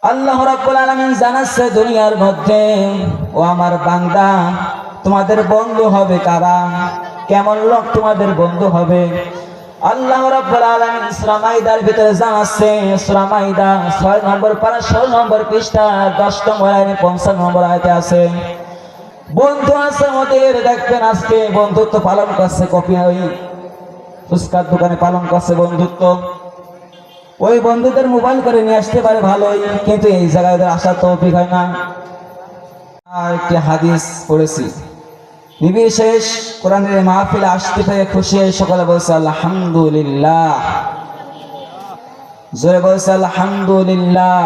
আল্লাহ রাব্বুল আলামিন জানাচ্ছে দুনিয়ার মধ্যে, ও আমার বান্দা, তোমাদের বন্ধু হবে কারা, কেমন লোক তোমাদের বন্ধু হবে। আল্লাহ রাব্বুল আলামিন সূরা মাইদার ভিতরে জানাচ্ছে, সূরা মাইদা 6 নম্বর পারা 16 নম্বর পৃষ্ঠা 10 নম্বর আয়াতে 55 নম্বর আয়াতে আছে, বন্ধু আছে আমাদের। দেখবেন আজকে বন্ধুত্ব পালন করছে কপি ওই ফুচকার দোকানে পালন করছে বন্ধুত্ব। ওই বন্ধুদের মোবাইল করে নিয়ে আসতে পারে ভালোই, কিন্তু এই জায়গায় ওদের আসার তৌফিক হয় না। আর একটি হাদিস পড়েছি, নির্বিশেষ কোরআনের মাহফিলে আসতে পেরে খুশি হয়ে সকালে বলছে আলহামদুলিল্লাহ, জোরে বলছে আলহামদুলিল্লাহ।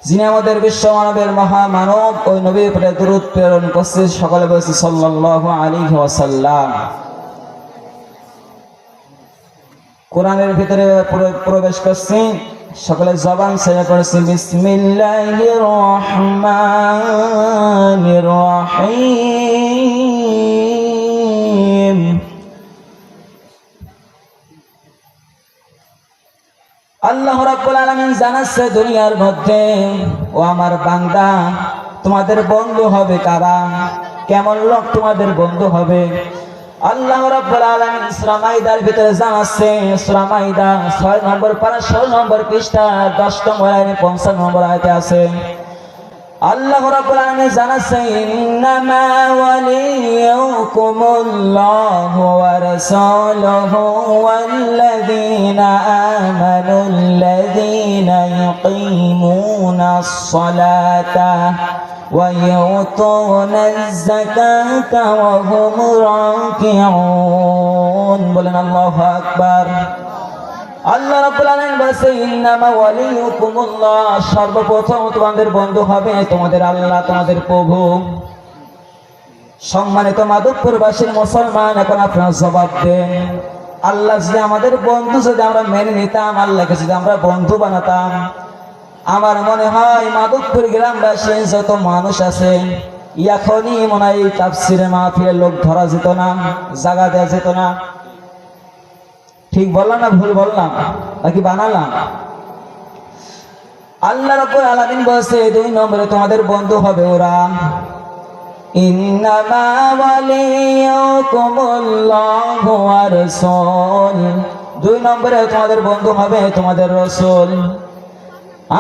যিনি আমাদের বিশ্ব মানবের মহামানব, ওই নবীর উপরে দরুদ প্রেরণ করছে, সকালে বলছে সাল্লাল্লাহু আলাইহি ওয়াসাল্লাম। কোরআনের ভিতরে প্রবেশ করছি, সকলে জবান ছেড়ে পড়েছি বিসমিল্লাহির রহমানির রহিম। আল্লাহ রাব্বুল আলামিন জানাচ্ছে দুনিয়ার মধ্যে, ও আমার বান্দা, তোমাদের বন্ধু হবে কারা, কেমন লোক তোমাদের বন্ধু হবে। আল্লাহ রাব্বুল আলামিন সূরা মাইদার ভিতরে জানাচ্ছে, সূরা মাইদা 6 নম্বর পারা 16 নম্বর পৃষ্ঠা 10 নম্বর আয়াতে 55 নম্বর আয়াতে আছে, আল্লাহ রাব্বুল আলামিন জানাচ্ছে, ইন্নামা ওয়ালিয়ুকুমুল্লাহু ওয়া রাসূলুহু ওয়াল্লাযীনা আমানুল্লাযীনা ইউকিমুনাস সালাতা ويؤتون الزكاة وهم راكعون। বলেন আল্লাহু আকবার। আল্লাহ রাব্বুল আলামিন বলেছে, ইন্নামা ওয়ালিয়ুকুমুল্লাহ, সর্বপ্রথম তোমাদের বন্ধু হবে তোমাদের আল্লাহ, তোমাদের প্রভু। সম্মানিত মাধবপুরবাসীর মুসলমান, এখন আপনারা জবাব দেন, আল্লাহ যদি আমাদের বন্ধু যদি আমরা মেনে নিতাম, আল্লাহকে যদি আমরা বন্ধু বানাতাম, আমার মনে হয় মাধবপুর গ্রামবাসী যত মানুষ আছে, এখনই মনে হয় তাফসিরে মাহফিলের লোক ধরা যেত না, জায়গা দেওয়া যেত না। ঠিক বললাম না ভুল বললাম নাকি বানালাম? আল্লাহ রাব্বুল আলামিন বলছে 2 নম্বরে তোমাদের বন্ধু হবে ওরা, ইন্নামা ওয়ালিয়ুকুমুল্লাহু ওয়া রাসূল। 2 নম্বরে তোমাদের বন্ধু হবে তোমাদের রাসূল।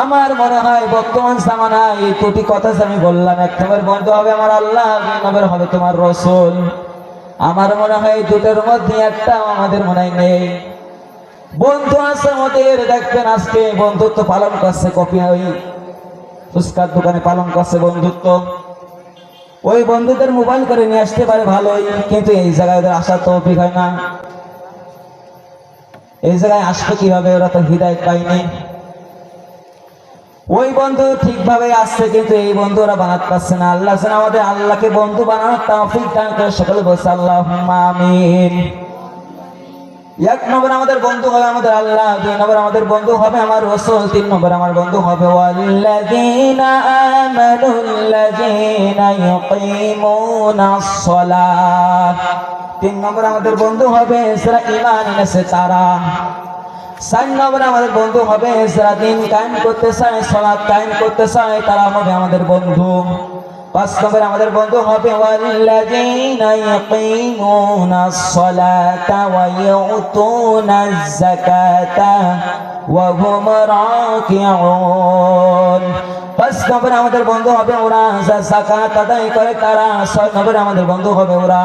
আমার মনে হয় বর্তমান জামানায় এই কোটি কথা আমি বললাম, 1 নম্বর বন্ধু হবে আমার আল্লাহ, 2 নম্বর হবে তোমার রাসূল। আমার মনে হয় দুটোর মধ্যে একটা আমাদের মনে হয় নেই। বন্ধু আছে আমাদের, দেখবেন আজকে বন্ধুত্ব পালন করছে কপি ওই ফুচকার দোকানে পালন করছে বন্ধুত্ব। ওই বন্ধুদের মোবাইল করে নিয়ে আসতে পারে ভালোই, কিন্তু এই জায়গায় ওদের আসার তৌফিক হয় না। এই জায়গায় আসবে কিভাবে, ওরা তো হিদায়াত পায়নি। ওই বন্ধু ঠিকভাবে আসছে, কিন্তু এই বন্ধু ওরা বানাতে পারছে না। আল্লাহ যেন আমাদের আল্লাহকে বন্ধু বানানোর তৌফিক দান করে, সকলে বলছে আল্লাহুম্মা আমিন। 1 নম্বর আমাদের বন্ধু হবে আমাদের আল্লাহ, 2 নম্বর আমাদের বন্ধু হবে আমার রাসূল, 3 নম্বর আমার বন্ধু হবে ওয়াল্লাযীনা আমানুল্লাযীনা ইউকিমুনাস সালাত। 3 নম্বর আমাদের বন্ধু হবে যারা ঈমান এনেছে তারা। 4 নম্বরে আমাদের বন্ধু হবে যারা দিন কায়েম করতে চায়, সালাত কায়েম করতে চায়, তারা হবে আমাদের বন্ধু। 5 নম্বরে আমাদের বন্ধু হবে ওয়াল্লাযীনা ইউকিমুনাস সালাতা ওয়া ইউতুনাজ যাকাতা ওয়া হুম রাকিউন। 5 নম্বরে আমাদের বন্ধু হবে ওরা যারা যাকাত আদায় করে তারা। 6 নম্বরে আমাদের বন্ধু হবে ওরা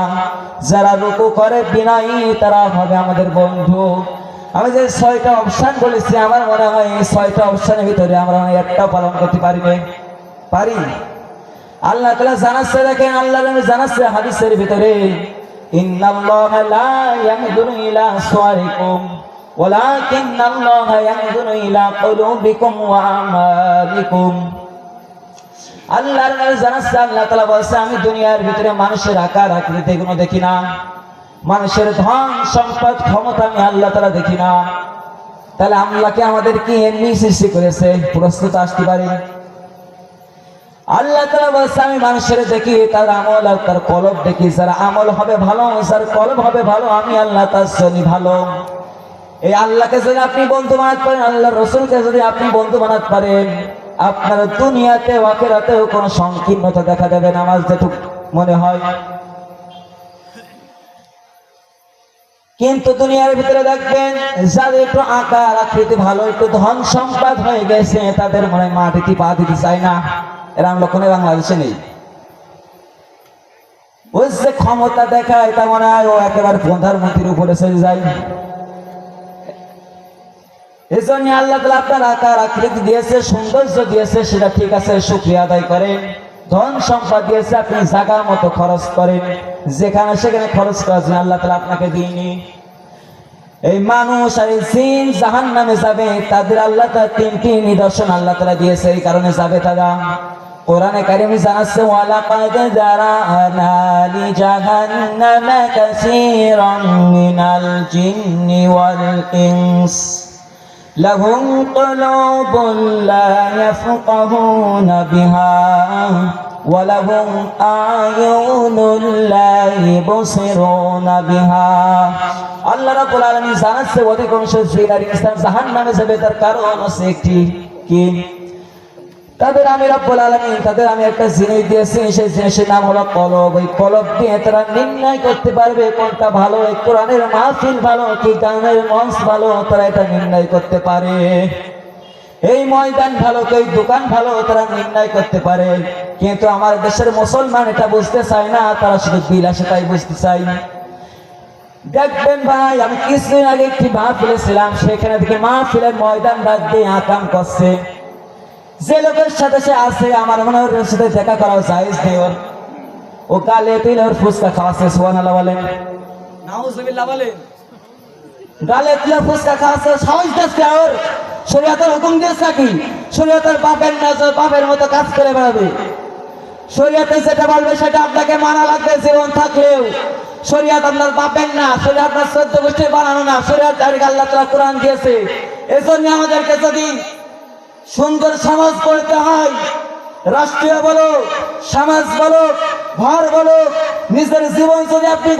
যারা রুকু করে বিনয়ী, তারা হবে আমাদের বন্ধু। আমি যে 6টা অপশন বলেছি, আমার মনে হয় এই 6টা অপশনের ভিতরে আমরা একটা পালন করতে পারি। আল্লাহ তাআলা জানাচ্ছে, দেখেন আল্লাহ জানাচ্ছে হাদিসের ভিতরে, ইন্নাল্লাহা লা ইয়ানজুরু ইলা সুওয়ারিকুম ওয়ালাকিন্নাল্লাহা ইয়ানজুরু ইলা কুলুবিকুম ওয়া আমালিকুম। আল্লাহর জানাচ্ছে, আল্লাহ তাআলা বলছে, আমি দুনিয়ার ভিতরে মানুষের আকার আকৃতি এগুলো দেখি না, মানুষের ধন সম্পদ ক্ষমতা আমি আল্লাহ তাআলা দেখি না। তাহলে আল্লাহকে আমাদের কি এমনি সৃষ্টি করেছে? প্রশ্ন তো আসতে পারে। আল্লাহ তাআলা বলছে, আমি মানুষের দেখি তার আমল আর তার কলব দেখি, যার আমল হবে ভালো, যার কলব হবে ভালো, আমি আল্লাহ তার জন্য ভালো। এই আল্লাহকে যদি আপনি বন্ধু বানাতে পারেন, আল্লাহ রসুলকে যদি আপনি বন্ধু বানাতে পারেন, আপনার দুনিয়াতে আখিরাতেও কোনো সংকীর্ণতা দেখা যাবে না, আমার যেটুকু মনে হয়। কিন্তু দুনিয়ার ভিতরে দেখবেন যাদের একটু আকার আকৃতি ভালো, একটু ধন সম্পদ হয়ে গেছে, তাদের মনে মাটিতে পা দিতে চায় না। এরকম লক্ষণে বাংলাদেশে নেই। ওই যে ক্ষমতা দেখায়, তা মনে হয় ও একেবারে প্রধানমন্ত্রীর উপরে চলে যায়। এই জন্য আল্লাহ তাআলা আপনার আকার আকৃতি দিয়েছে, সৌন্দর্য দিয়েছে, সেটা ঠিক আছে, শুকরিয়া আদায় করেন। ধন সম্পদ দিয়েছে, আপনি জায়গা মতো খরচ করেন, যেখানে সেখানে খরচ করার জন্য আল্লাহ তাআলা আপনাকে দিইনি। এই মানুষ আর এই জিন জাহান্নামে যাবে, তাদের আল্লাহ তাআলা তিনটি নিদর্শন আল্লাহ তাআলা দিয়েছে, এই কারণে যাবে তারা। কোরআনে কারিমে জানাচ্ছে, ওয়ালাকাদ যারানা লিজাহান্নামা কাসীরাম মিনাল জিন্নি ওয়াল ইনস লাহুম কুলুবুন লা ইয়াফকাহুনা বিহা ওয়া লাহুম আ'য়ুনুন লা ইবসিরুনা বিহা। আল্লাহ রাব্বুল আলামিন জানাচ্ছে, অধিকাংশ জিন আর ইনসান জাহান্নামে যাবে, তার কারণ আছে একটি, কি? তাদের আমি রব্বুল আলামিন তাদের আমি একটা জিনিস দিয়েছি, সেই জিনিসের নাম হলো কলব। ওই কলব দিয়ে তারা নির্ণয় করতে পারবে কোনটা ভালো, এই কোরআনের মাহফিল ভালো কি গানের মঞ্চ ভালো, তারা এটা নির্ণয় করতে পারে। এই ময়দান ভালো কি দোকান ভালো, তারা নির্ণয় করতে পারে। কিন্তু আমার দেশের মুসলমান এটা বুঝতে চায় না, তারা শুধু বিলাসিতাই বুঝতে চায়। দেখবেন ভাই, আমি কিছুদিন আগে একটি মাহফিলে ছিলাম, সেখানে দেখি মাহফিলের ময়দান বাদ দিয়ে আকাম করছে। যে লোকের সাথে সে আছে, আমার মনে হয় ওর সাথে দেখা করা জায়েজ নেই। ও গালে তিল ওর ফুচকা খাওয়াচ্ছে, সুবহানাল্লাহ বলেন, নাউজুবিল্লাহ বলেন। গালে তিল ফুচকা খাওয়াচ্ছে, সাহস দিচ্ছে ওর। শরীয়তের হুকুম দিয়েছে কি? শরীয়তের বাপের নজর বাপের মতো কাজ করে বেড়াবে। শরীয়তে যেটা বলবে সেটা আপনাকে মানা লাগবে জীবন থাকলেও। শরীয়ত আপনার বাপের না, শরীয়ত আপনার 14 গোষ্ঠীর বানানো না, শরীয়ত ডাইরেক্ট আল্লাহ তাআলা কোরআন দিয়েছে। এজন্য আমাদেরকে যদি সুন্দর সমাজ করতে হয়, রাষ্ট্রীয় বলো, সমাজ বলো, ঘর বলো, নিজের জীবন যদি আপনি